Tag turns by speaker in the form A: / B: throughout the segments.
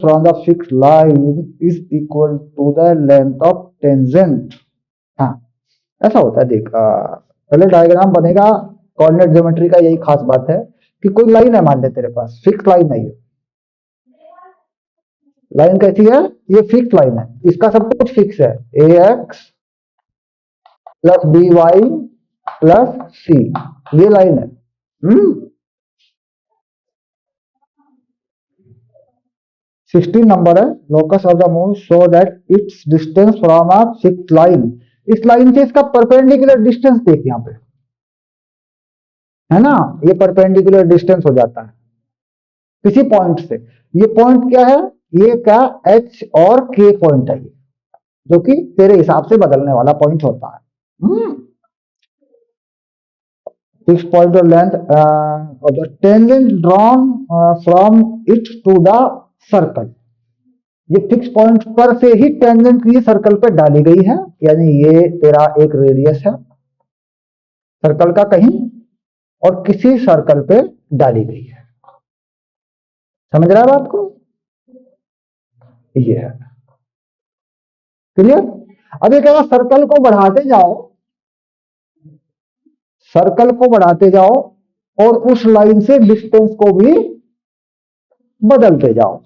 A: From the fix line is equal to the length of tangent. हाँ, ऐसा होता है देख, पहले डायग्राम बनेगा। कोऑर्डिनेट ज्योमेट्री का यही खास बात है कि कोई लाइन है, मान ले तेरे पास फिक्स लाइन है, ये लाइन कैसी है, ये फिक्स लाइन है, इसका सब कुछ फिक्स है, a x plus b y plus c, ये लाइन है। हम्म 16 नंबर है। Locus of the moon show that its distance from a fix line. इस लाइन से इसका परपेंडिकुलर डिस्टेंस देख यहाँ पे, है ना, ये परपेंडिकुलर डिस्टेंस हो जाता है किसी पॉइंट से। ये पॉइंट क्या है, ये क्या, एच और के पॉइंट है ये, जो कि तेरे हिसाब से बदलने वाला पॉइंट होता है। Fix point of length of the tangent drawn from it to the circle। ये फिक्स पॉइंट पर से ही टेंजेंट की सर्कल पे डाली गई है, यानी ये तेरा एक रेडियस है सर्कल का कहीं, और किसी सर्कल पे डाली गई है। समझ रहा है बात को, ये है क्लियर। अब ये कह सर्कल को बढ़ाते जाओ, सर्कल को बढ़ाते जाओ और उस लाइन से डिस्टेंस को भी बदलते जाओ।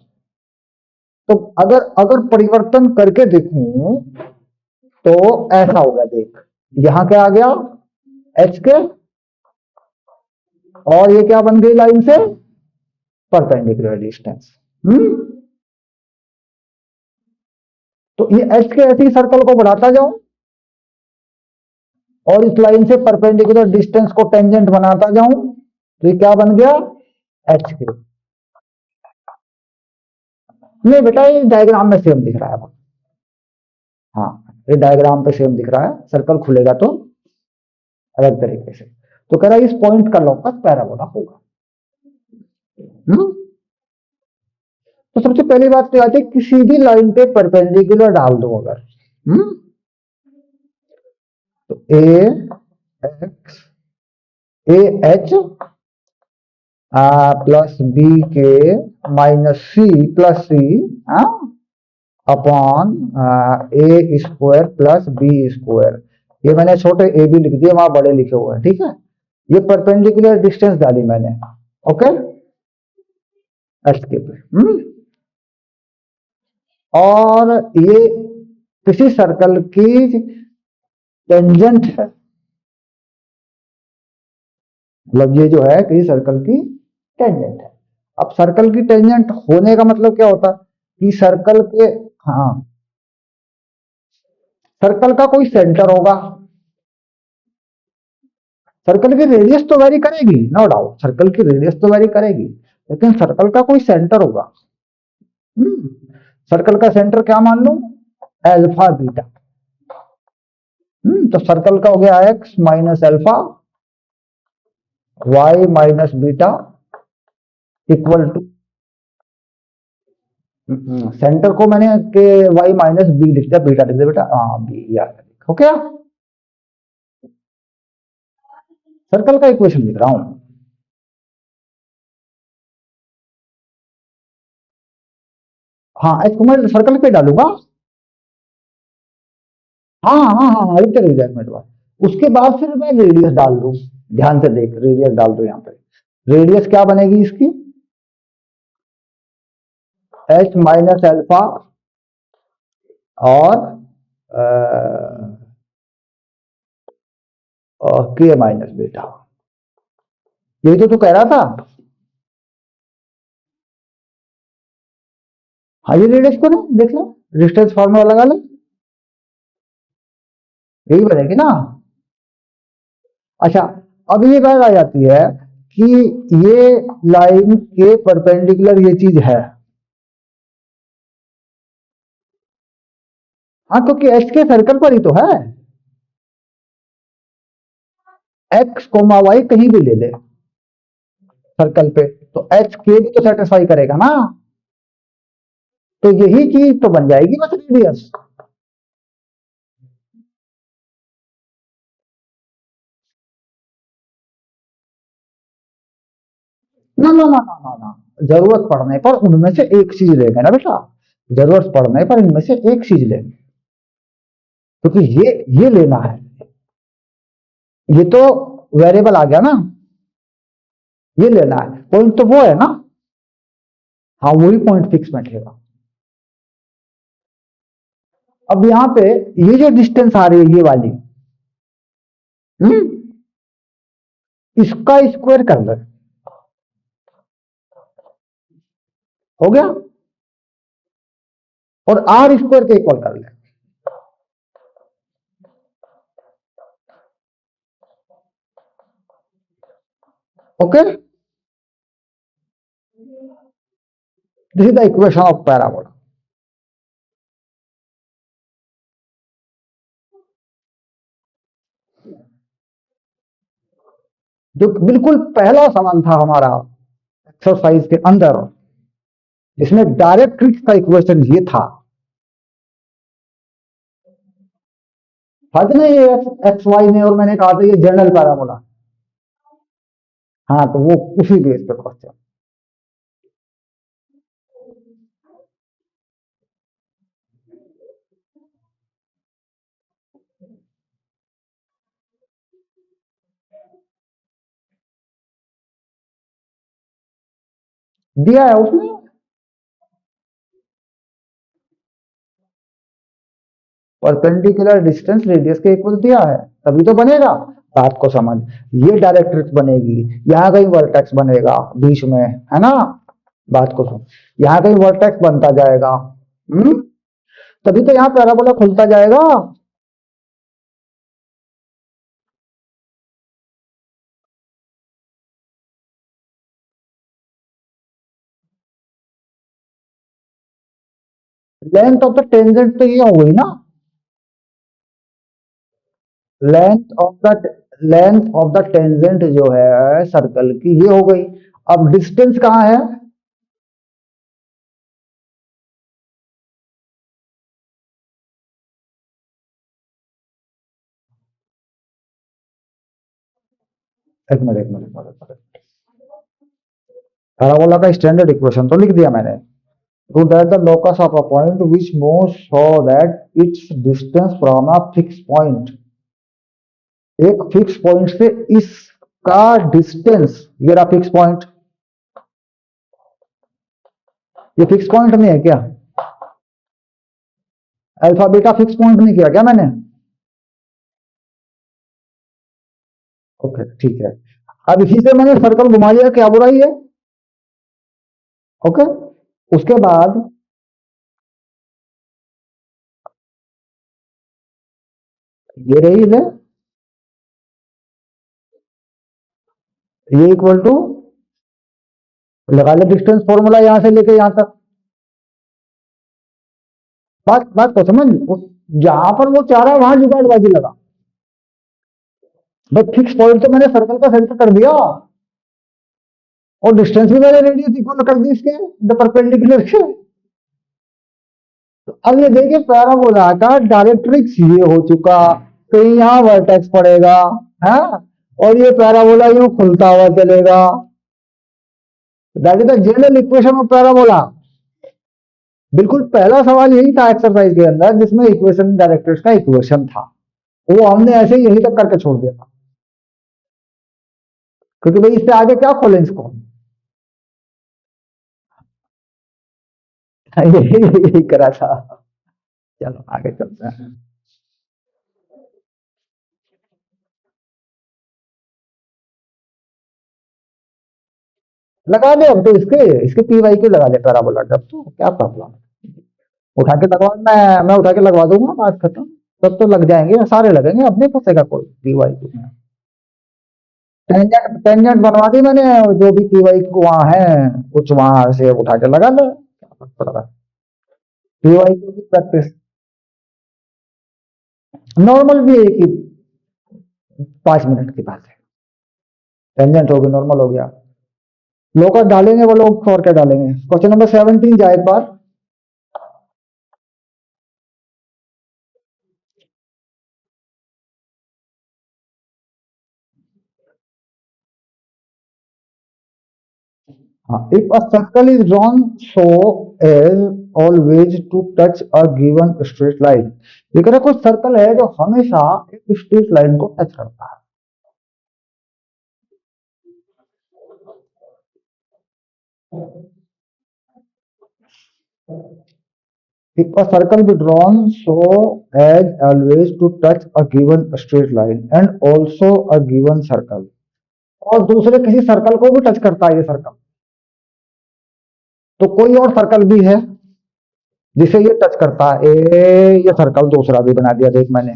A: तो अगर अगर परिवर्तन करके देखूं तो ऐसा होगा, देख यहां क्या आ गया, एच के, और ये क्या बन गई लाइन से परपेंडिकुलर डिस्टेंस। तो ये एच के ऐसे ही सर्कल को बढ़ाता जाऊं और इस लाइन से परपेंडिकुलर डिस्टेंस को टेंजेंट बनाता जाऊं, तो ये क्या बन गया, एच के। नहीं बेटा, ये डायग्राम में सेम दिख रहा है। हाँ, ये डायग्राम पे सेम दिख रहा है, सर्कल खुलेगा तो अलग तरीके से। तो कह रहा है इस पॉइंट का लॉकस पैराबोला होगा। हम्म तो सबसे पहली बात तो आती है, किसी भी लाइन पे परपेंडिकुलर डाल दो अगर, तो a x, a h plus b के minus c plus c upon a square plus b square. ये मैंने छोटे ए बी लिख दिए, वहां बड़े लिखे हुए हैं, ठीक है। ये परपेंडिकुलर डिस्टेंस डाली मैंने, ओके, एच के पे। और ये किसी सर्कल की टेंजेंट है, मतलब ये जो है किसी सर्कल की टेंजेंट है। अब सर्कल की टेंजेंट होने का मतलब क्या होता है कि सर्कल के, हाँ, सर्कल का कोई सेंटर होगा। सर्कल की रेडियस तो वेरी करेगी, नो डाउट, सर्कल की रेडियस तो वेरी करेगी, लेकिन सर्कल का कोई सेंटर होगा। सर्कल का सेंटर क्या मान लो, एल्फा बीटा। तो सर्कल का हो गया x minus alpha y minus beta equal to, center को मैंने के वाई माइनस बी लिख दिया, बीटा लिख दिया बेटा, हाँ बी याद हो क्या, सर्कल का इक्वेशन लिख रहा हूं। हाँ, एच को मैं सर्कल पे डालूंगा। हाँ हाँ हाँ हाँ, लिखते रह जाए मेरे पास। उसके बाद फिर मैं रेडियस डाल दूं, ध्यान से देख, रेडियस डाल दो यहाँ पे। रेडियस क्या बनेगी इसकी, एच माइनस एल्फा और के माइनस बीटा। यही तो तू कह रहा था। हाँ, ये रेडियस को ना देख लो, डिस्टेंस फार्मूला लगा लो, यही बनेगी ना। अच्छा, अब ये बात आ जाती है कि ये लाइन के परपेंडिकुलर ये चीज है। हाँ, क्योंकि एच के सर्कल पर ही तो है, एक्स कोमा वाई कहीं भी ले ले सर्कल पे, तो एच के भी तो सेटिस्फाई करेगा ना। तो यही चीज तो बन जाएगी बस रेडियस। ना ना ना ना ना ना, जरूरत पड़ने पर उनमें से एक चीज लेंगे ना बेटा, जरूरत पड़ने पर इनमें से एक चीज लेंगे, क्योंकि ये लेना है, ये तो वेरिएबल आ गया ना, ये लेना है, पॉइंट तो वो है ना। हाँ, वही पॉइंट फिक्स बैठेगा। अब यहां पे ये जो डिस्टेंस आ रही है ये वाली, हम्म, इसका स्क्वायर कर ले, हो गया, और आर स्क्वायर के इक्वल कर ले। Okay, this is the equation of parabola. जो बिल्कुल पहला सवाल था हमारा एक्सरसाइज के अंदर, जिसमें डायरेक्ट्रिक्स का इक्वेशन ये था, हद नहीं है एक्स वाई में, और मैंने कहा था ये जनरल पैराबोला। हाँ, तो वो उसी बेस पे क्वेश्चन दिया है उसमें। परपेंडिकुलर डिस्टेंस रेडियस के इक्वल दिया है, तभी तो बनेगा। बात को समझ, ये डायरेक्ट्रिक्स बनेगी, यहाँ कहीं वर्टेक्स बनेगा बीच में, है ना। बात को सुन, यहाँ कहीं वर्टेक्स बनता जाएगा, तभी तो यहाँ पैराबोला खुलता जाएगा। लेंथ ऑफ द टेंजेंट तो ये हो गई ना, length of the length of the tangent जो है सर्कल की, ये हो गई। अब डिस्टेंस कहाँ है? एक मिनट। पैराबोला का स्टैंडर्ड इक्वेशन तो लिख दिया मैंने। To that the locus of a point which moves so that its distance from a fix point, एक फिक्स पॉइंट से इसका डिस्टेंस, ये रहा फिक्स पॉइंट। ये फिक्स पॉइंट नहीं है क्या? अल्फा बीटा फिक्स पॉइंट नहीं किया क्या मैंने? ओके, ठीक है। अब इसी से मैंने सर्कल घुमा लिया, क्या बुराई है? ओके, उसके बाद ये रही है, ये इक्वल टू, लगा ले डिस्टेंस फॉर्मूला यहां से लेके यहां तक। बात बात को समझ, जहां पर वो चाह रहा है वहां जुगाड़बाजी लगा। बट फिक्स पॉइंट तो मैंने सर्कल का सेंटर कर दिया, और डिस्टेंस भी मैंने रेडियस इक्वल कर दी इसके परपेंडिकुलर के। तो अब ये देखिए पैराबोला का डायरेक्ट्रिक्स ये हो चुका, कहीं यहाँ वर्टेक्स पड़ेगा, है, और ये पैराबोला यूं खुलता हुआ चलेगा। That is the general equation of parabola. बिल्कुल पहला सवाल यही था एक्सरसाइज के अंदर, जिसमें इक्वेशन डायरेक्ट्रिक्स का इक्वेशन था, वो हमने ऐसे ही यही तक करके छोड़ दिया था, क्योंकि भाई इससे आगे क्या खोले इसको। यही करा था। चलो आगे चलते हैं। लगा ले अब तो, इसके इसके पी वाई के लगा ले पैराबोला, जब तो क्या प्रॉब्लम, उठा के लगवा, मैं उठा के लगवा दूंगा, बात खत्म। तब तो लग जाएंगे, सारे लगेंगे, अपने फंसेगा कोई पी वाई को। टेंजेंट टेंजेंट बनवा दी मैंने, जो भी पी वाई को वहां है कुछ वहां से उठा के लगा ले, क्या फर्क पड़ रहा है। पी वाई की प्रैक्टिस नॉर्मल भी है कि 5 मिनट की बात है, टेंजेंट हो गई, नॉर्मल हो गया। लोकस डालेंगे वो लोग, और क्या डालेंगे। क्वेश्चन नंबर 17 जाए एक बार। हाँ, if a circle is drawn so as always to touch a given straight line. ये कह रहा है, कुछ सर्कल है जो हमेशा एक स्ट्रेट लाइन को टच करता है। If a circle be drawn so as always to touch a given straight line and also a given circle, और दूसरे किसी सर्कल को भी टच करता है ये सर्कल, तो कोई और सर्कल भी है जिसे ये टच करता है। ये सर्कल दूसरा भी बना दिया, देख मैंने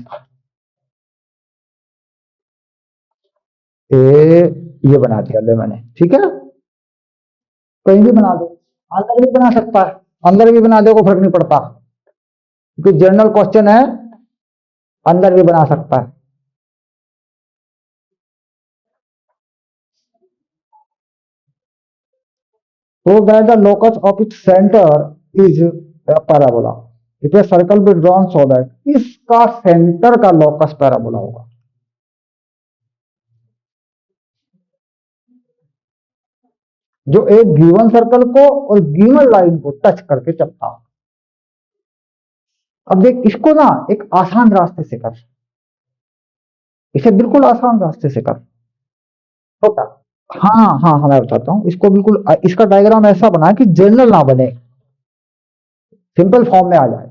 A: ए ये बना दिया, ले मैंने, ठीक है। कहीं भी बना दो, अंदर भी बना सकता है, अंदर भी बना दो, कोई फर्क नहीं पड़ता, क्योंकि जनरल क्वेश्चन है, अंदर भी बना सकता है। So that the locus of its center is a parabola. If a circle be drawn so that इसका सेंटर का locus parabola होगा। जो एक गिवन सर्कल को और गिवन लाइन को टच करके चलता हो। अब देख, इसको ना एक आसान रास्ते से कर, इसे बिल्कुल आसान रास्ते से कर। छोटा, हाँ हाँ हाँ, मैं बताता हूँ इसको। बिल्कुल इसका डायग्राम ऐसा बना कि जनरल ना बने, सिंपल फॉर्म में आ जाए।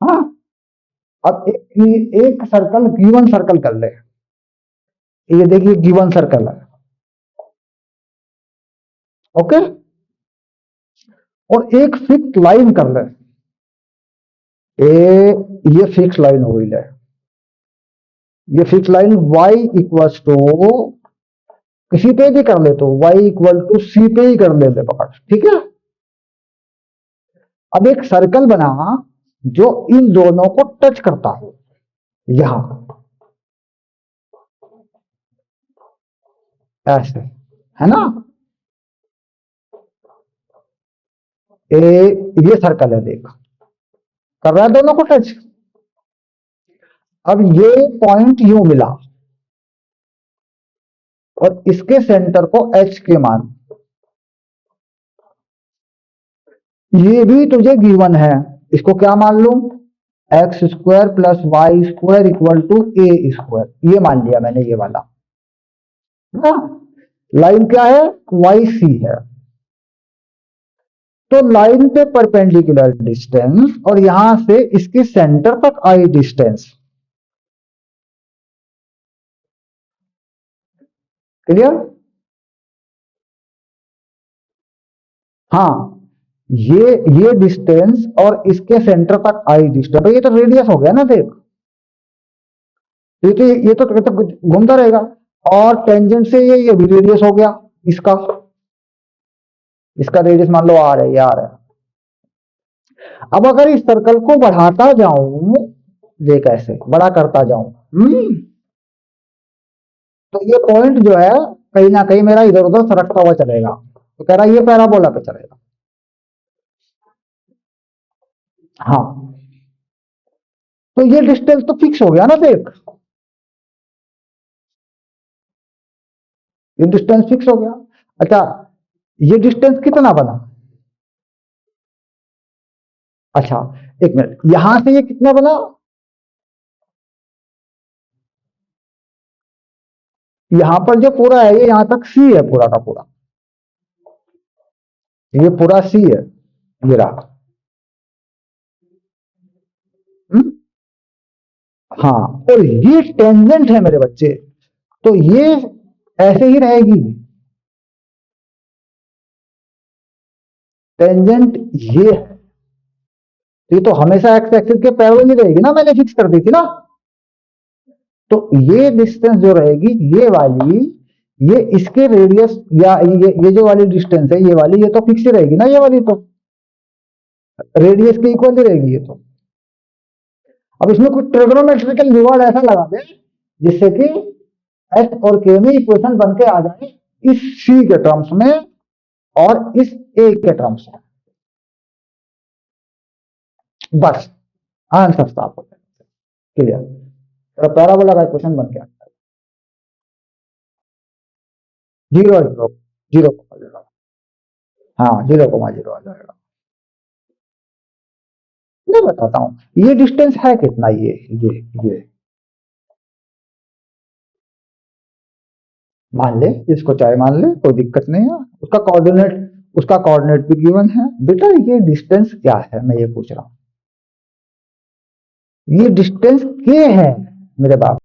A: हाँ, अब एक सर्कल गिवन सर्कल कर ले, ये देखिए गिवन सर्कल है, ओके। और एक फिक्स लाइन कर ले, ये फिक्स लाइन हो गई है। ये fix line y equals to, किसी पे भी कर ले तो y इक्वल टू सी पे ही कर लेते पकड़, ठीक है। अब एक सर्कल बना जो इन दोनों को टच करता है, यहां ऐसे, है ना। ए ये सर्कल है, देख कर रहा है दोनों को टच। अब ये पॉइंट यू मिला और इसके सेंटर को एच के मान, ये भी तुझे गिवन है, इसको क्या मान लू, x square plus y square equal to a square, ये मान लिया मैंने, ये वाला ना। लाइन क्या है, वाई सी है। तो लाइन पे परपेंडिकुलर डिस्टेंस और यहां से इसके सेंटर तक आई डिस्टेंस, क्लियर। हाँ, ये डिस्टेंस और इसके सेंटर तक आई डिस्टेंस, तो ये तो रेडियस हो गया ना, देख ये तो घूमता रहेगा। और टेंजेंट से ये भी रेडियस हो गया इसका, इसका रेडियस मान लो आर है, ये आर है। अब अगर इस सर्कल को बढ़ाता जाऊं, देख ऐसे बड़ा करता जाऊं, तो ये पॉइंट जो है कहीं ना कहीं मेरा इधर उधर सरकता हुआ चलेगा, तो कह रहा है ये पैराबोला पे चलेगा। हाँ, तो ये डिस्टेंस तो फिक्स हो गया ना, देख ये डिस्टेंस फिक्स हो गया। अच्छा, ये डिस्टेंस कितना बना, अच्छा एक मिनट, यहां से ये कितना बना, यहां पर जो पूरा है ये यहां तक सी है, पूरा का पूरा, ये पूरा सी है, ये रहा। हम्म? हाँ, और ये टेंजेंट है मेरे बच्चे, तो ये ऐसे ही रहेगी। टेंजेंट ये है, तो ये तो हमेशा एक्स एक्सिस के पैरेलल ही रहेगी ना, मैंने फिक्स कर दी थी ना। तो ये डिस्टेंस जो रहेगी ये वाली, ये इसके रेडियस या ये जो वाली डिस्टेंस है ये वाली, ये तो फिक्स ही रहेगी ना, ये वाली तो रेडियस के इक्वल ही रहेगी ये तो। अब इसमें कुछ ट्रिग्नोमेट्रिकल जुगाड़ ऐसा लगा दे जिससे कि एच और के में इक्वेशन बन के आ जाए, इस सी के टर्म्स में और इस ए के टर्म्स में, बस आंसर साफ हो जाए, क्लियर। पैराबोला का इक्वेशन बन के आता है, जीरो जीरो जीरो हाँ 0,0 आ जाएगा। मैं बताता हूँ ये डिस्टेंस है कितना, ये मान ले, इसको चाहे मान ले, कोई दिक्कत नहीं है। उसका कोऑर्डिनेट भी गिवन है। बेटा ये डिस्टेंस क्या है, मैं ये पूछ रहा हूँ। ये डिस्टेंस के है मेरे बाप।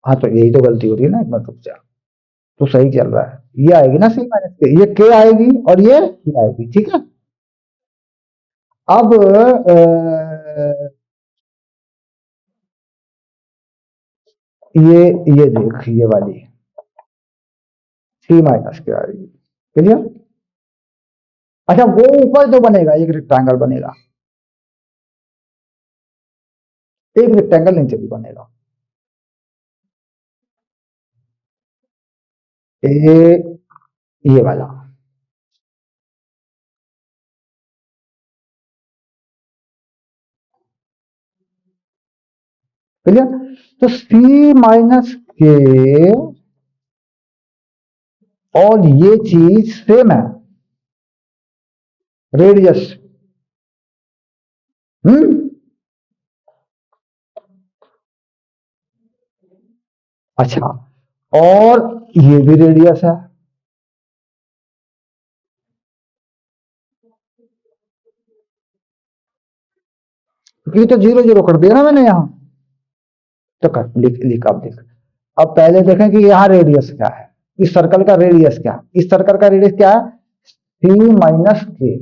A: हाँ तो यही तो गलती हो रही है ना, एक मिनट रुक जा। तो सही चल रहा है, ये आएगी ना सी माइनस के, ये के आएगी और ये आएगी, ठीक है। अब ये देख, ये वाली सी माइनस के आ रही है, क्लियर। अच्छा वो ऊपर जो बनेगा एक रेक्टेंगल बनेगा, एक रेक्टेंगल नीचे भी बनेगा। ए, ये वाला, क्लियर। तो सी माइनस के और ये चीज सेम है, रेडियस। हम्म। अच्छा, और ये भी रेडियस है। ये तो 0,0 कर दिया ना मैंने यहां। तो कर लिख लिख, अब देख। अब पहले देखें कि यहाँ रेडियस क्या है, इस सर्कल का रेडियस क्या है। इस सर्कल का रेडियस क्या है, सी माइनस के।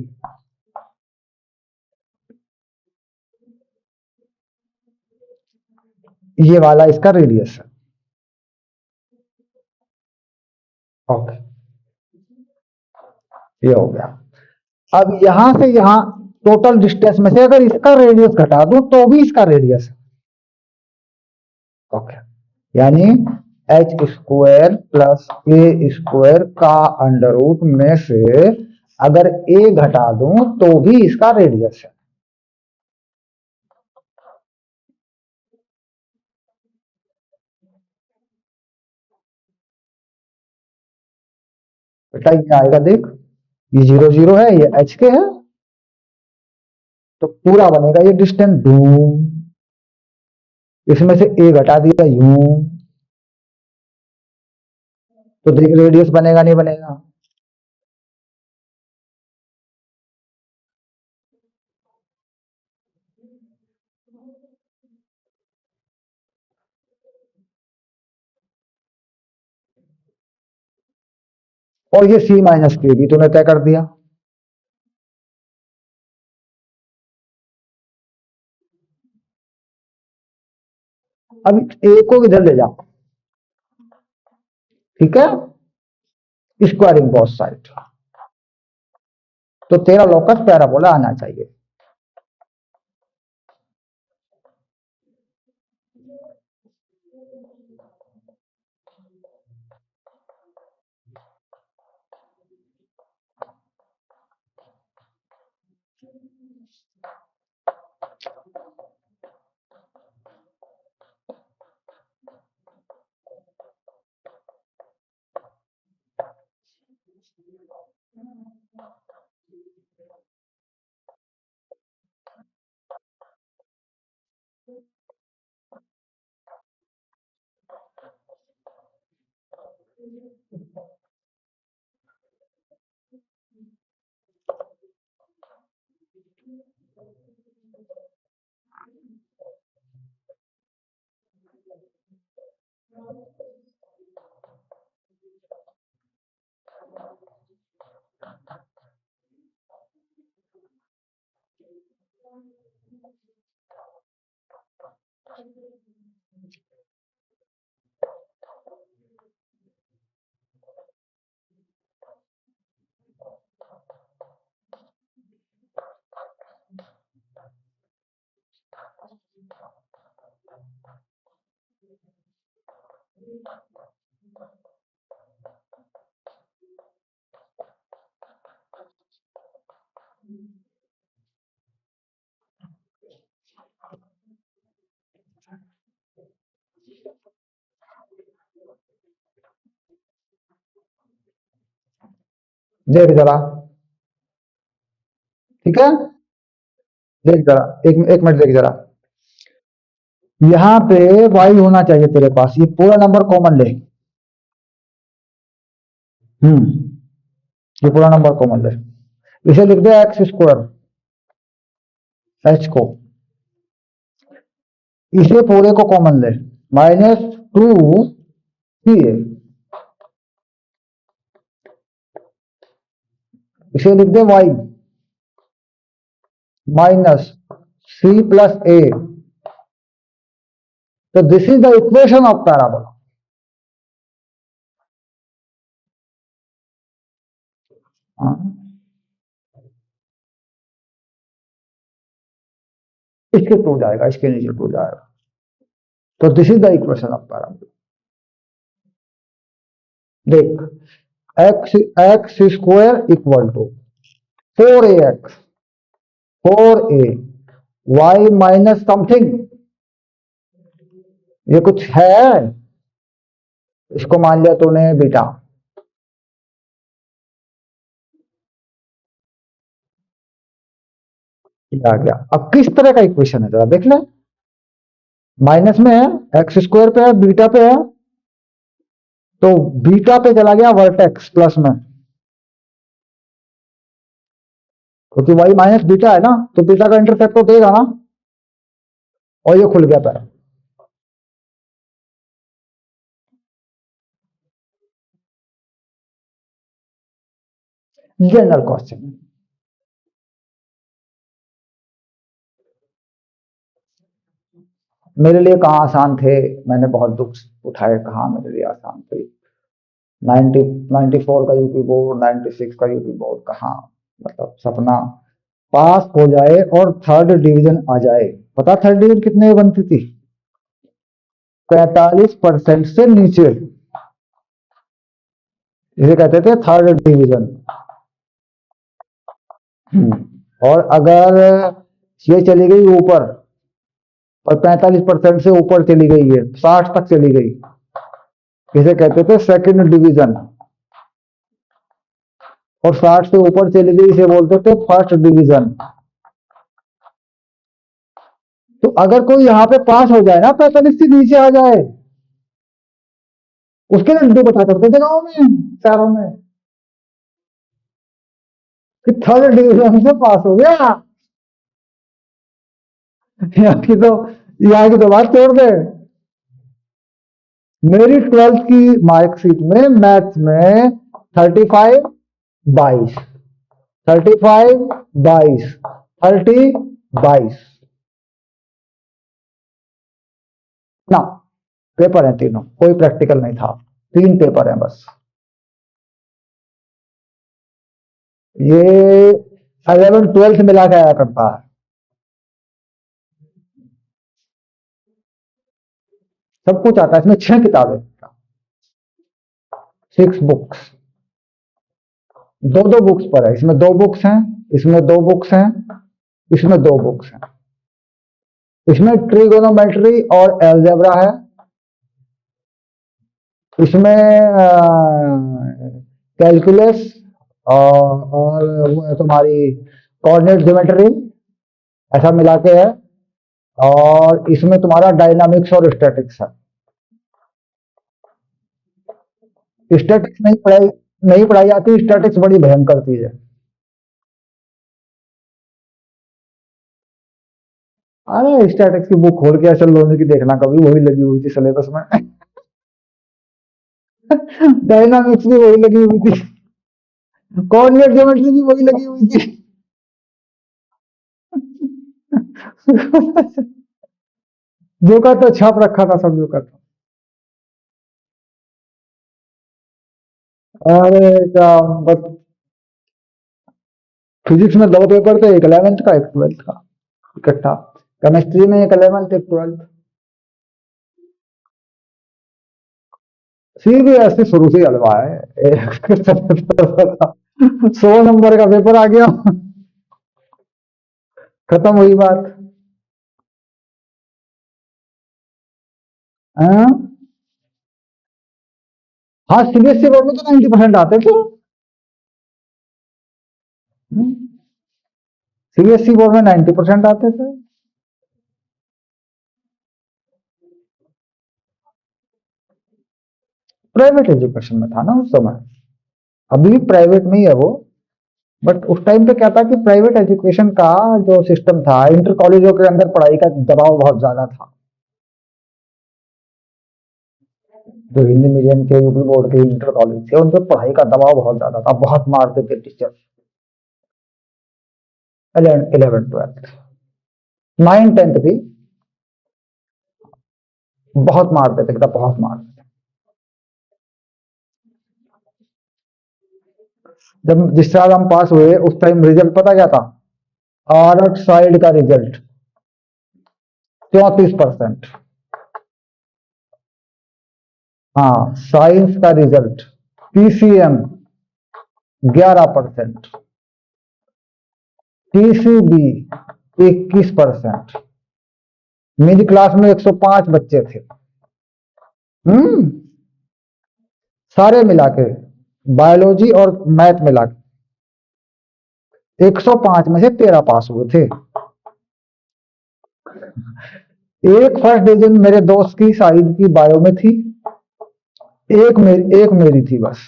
A: ये वाला इसका रेडियस है। ओके, ये हो गया। अब यहां से यहां टोटल डिस्टेंस में से अगर इसका रेडियस घटा दूं तो भी इसका रेडियस है। ओके, यानी एच स्क्वायर प्लस ए स्क्वायर का अंडर रूट में से अगर ए घटा दूं तो भी इसका रेडियस है। बेटा ये आएगा देख, ये 0,0 है, ये एच के है, तो पूरा बनेगा ये डिस्टेंस डू। इसमें से ए घटा दिया यूं, तो देख रेडियस बनेगा नहीं बनेगा। और ये सी माइनस के भी तूने तय कर दिया। अब ए को इधर ले जाओ, ठीक है, स्क्वायरिंग बोथ साइड, तो तेरा लोकस पैराबोला आना चाहिए। देख जरा, ठीक है, देख जरा, एक मिनट देख जरा, यहाँ पे y होना चाहिए तेरे पास, ये पूरा नंबर कॉमन ले। ये पूरा नंबर कॉमन ले, इसे लिख दे एक्स स्क्वायर, एच को, इसे पूरे को कॉमन ले, -2 इसे लिख दे y -c+a। तो this is the equation of parabola. इसके टू जाएगा, इसके नीचे टू जाएगा, तो this is the equation of parabola. देख, x square equal to 4ax 4a y minus something, ये कुछ है, इसको मान लिया तूने बीटा, ये आ गया। अब किस तरह का इक्वेशन है जरा देख ले, माइनस में है, एक्स स्क्वायर पे है, बीटा पे है, तो बीटा पे चला गया वर्टेक्स प्लस में, क्योंकि वाई माइनस बीटा है ना, तो बीटा का इंटरसेप्ट तो देगा ना, और ये खुल गया पैरा। जनरल क्वेश्चन, मेरे लिए कहाँ आसान थे, मैंने बहुत दुख उठाए, कहाँ मेरे लिए आसान थे। 94 का यूपी बोर्ड, 96 का यूपी बोर्ड, कहाँ, मतलब सपना पास हो जाए और थर्ड डिवीजन आ जाए। पता थर्ड डिवीजन कितने में बनती थी? 45% से नीचे, इसे कहते थे थर्ड डिवीजन। और अगर ये चली गई ऊपर और 45% से ऊपर चली गई है, 60 तक चली गई, इसे कहते थे सेकंड डिवीजन। और 60 से ऊपर चली गई, इसे बोलते थे फर्स्ट डिवीजन। तो अगर कोई यहाँ पे पास हो जाए ना, 45 से नीचे आ जाए, उसके लिए लड्डू बता करते थे गाँव में, शहरों में, कि थर्ड डिवीजन से पास हो गया। यहाँ की तो यहाँ की तो बात छोड़ दे। मेरी 12th की मार्कशीट में मैथ्स में 35 22 35 22 30 22 ना, पेपर है तीनों, कोई प्रैक्टिकल नहीं था, 3 पेपर हैं बस। ये 11th 12th मिला के आया करता है, सब कुछ आता है इसमें। 6 किताबें, 6 बुक्स, दो बुक्स पर है, इसमें 2 बुक्स हैं, इसमें 2 बुक्स हैं, इसमें 2 बुक्स हैं। इसमें ट्रिगोनोमेट्री और एलजेब्रा है, इसमें कैलकुलस और वो है तुम्हारी कोऑर्डिनेट ज्योमेट्री, ऐसा मिला के है। और इसमें तुम्हारा डायनामिक्स और स्टैटिक्स है। स्टैटिक्स नहीं पढ़ाई जाती, स्टैटिक्स बड़ी भयंकर चीज है। अरे स्टैटिक्स की बुक खोल के असल लोने की देखना, कभी वही लगी हुई थी सिलेबस में। डायनामिक्स भी वही लगी हुई थी, कोऑर्डिनेट ज्योमेट्री भी वही लगी हुई थी। जो का तो छाप रखा था सब, जो का था। अरे क्या, बस फिजिक्स में 2 पेपर थे, एक 11th का, एक 12th का इकट्ठा। केमिस्ट्री में एक 11th एक 12th। सीबीएसई शुरू से हलवा है। 100 नंबर का पेपर आ गया, खत्म हुई बात। हाँ, हाँ, सीबीएसई बोर्ड में तो 90% आते थे। सीबीएसई बोर्ड में 90% आते थे। प्राइवेट एजुकेशन में था ना उस समय, अभी भी प्राइवेट में ही है वो, बट उस टाइम पे क्या था कि प्राइवेट एजुकेशन का जो सिस्टम था, इंटर कॉलेजों के अंदर पढ़ाई का दबाव बहुत ज्यादा था। जो हिंदी मीडियम के यूपी बोर्ड के इंटर कॉलेज थे, उन पर पढ़ाई का दबाव बहुत ज्यादा था, बहुत मारते थे teacher. 11th 12th 9th 10th भी बहुत मारते थे, एकदम बहुत मारते थे। जब जिस साल हम पास हुए उस टाइम रिजल्ट पता क्या था? आर्ट साइड का रिजल्ट 34%। हाँ, साइंस का रिजल्ट पीसीएम 11%, टीसीबी 21%। मेरी क्लास में 105 बच्चे थे। हम्म सारे मिला के, बायोलॉजी और मैथ मिला के 105 में से 13 पास हुए थे। एक फर्स्ट डिवीजन मेरे दोस्त की शाहिद की बायो में थी, एक मेरी थी बस।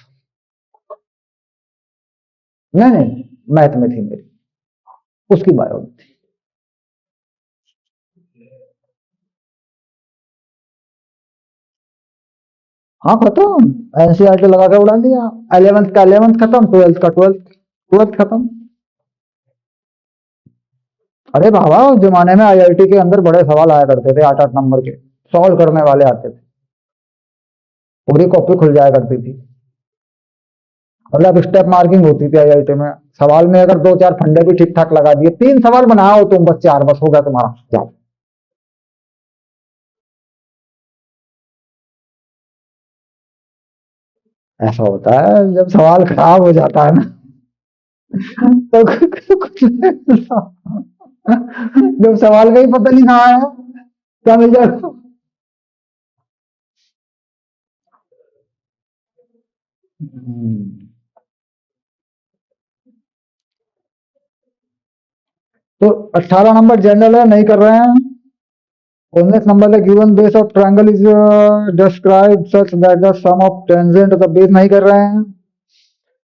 A: नहीं नहीं, मैथ में थी मेरी, उसकी बायो में थी। हाँ खत्म, एनसीईआरटी लगा के उड़ा दिया। 11th का 11th खत्म, 12th का 12th, 12th खत्म। अरे बाबा, उस जमाने में आईआईटी के अंदर बड़े सवाल आया करते थे, 8-8 नंबर के सॉल्व करने वाले आते थे, पूरी कॉपी खुल जाया करती थी। मतलब स्टेप मार्किंग होती थी आईआईटी में। सवाल में अगर 2-4 फंडे भी ठीक ठाक लगा दिए, 3 सवाल बनाओ तुम, बस 4, बस हो गया तुम्हारा, जाओ। ऐसा होता है जब सवाल खराब हो जाता है ना, तो कुछ नहीं मिलता। जब सवाल का ही पता नहीं कहाँ है, क्या मिल जाएगा। तो 18 नंबर जनरल है, नहीं कर रहे हैं। 19 नंबर है, given base of triangle is describe such that the sum of tangent of the base, नहीं कर रहे हैं।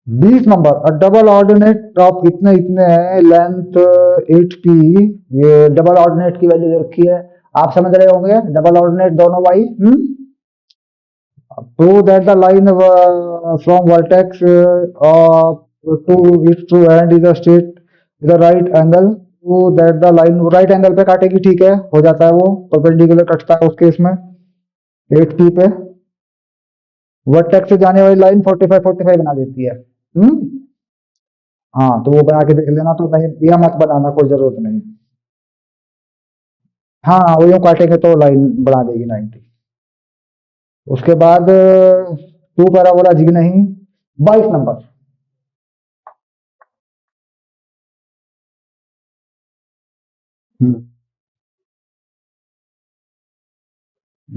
A: 20 नंबर, डबल ऑर्डिनेट ऑफ इतने इतने है, लेंथ 8 की, ये डबल ऑर्डिनेट की वैल्यू जो रखी है, आप समझ रहे होंगे, डबल ऑर्डिनेट दोनों भाई। Prove that the line from vertex to its two end is straight the right angle, prove that the line right angle पे काटेगी, ठीक है, हो जाता है वो, परपेंडिकुलर कटता है उस केस में। 8 की पे वर्टेक्स से जाने वाली लाइन 45 बना देती है। हाँ, तो वो बना के देख लेना, तो नहीं यह मत बनाना, कोई जरूरत नहीं। हाँ, वो यूं काटेंगे तो लाइन बना देगी 90। उसके बाद टू पैराबोला जी नहीं। 22 नंबर,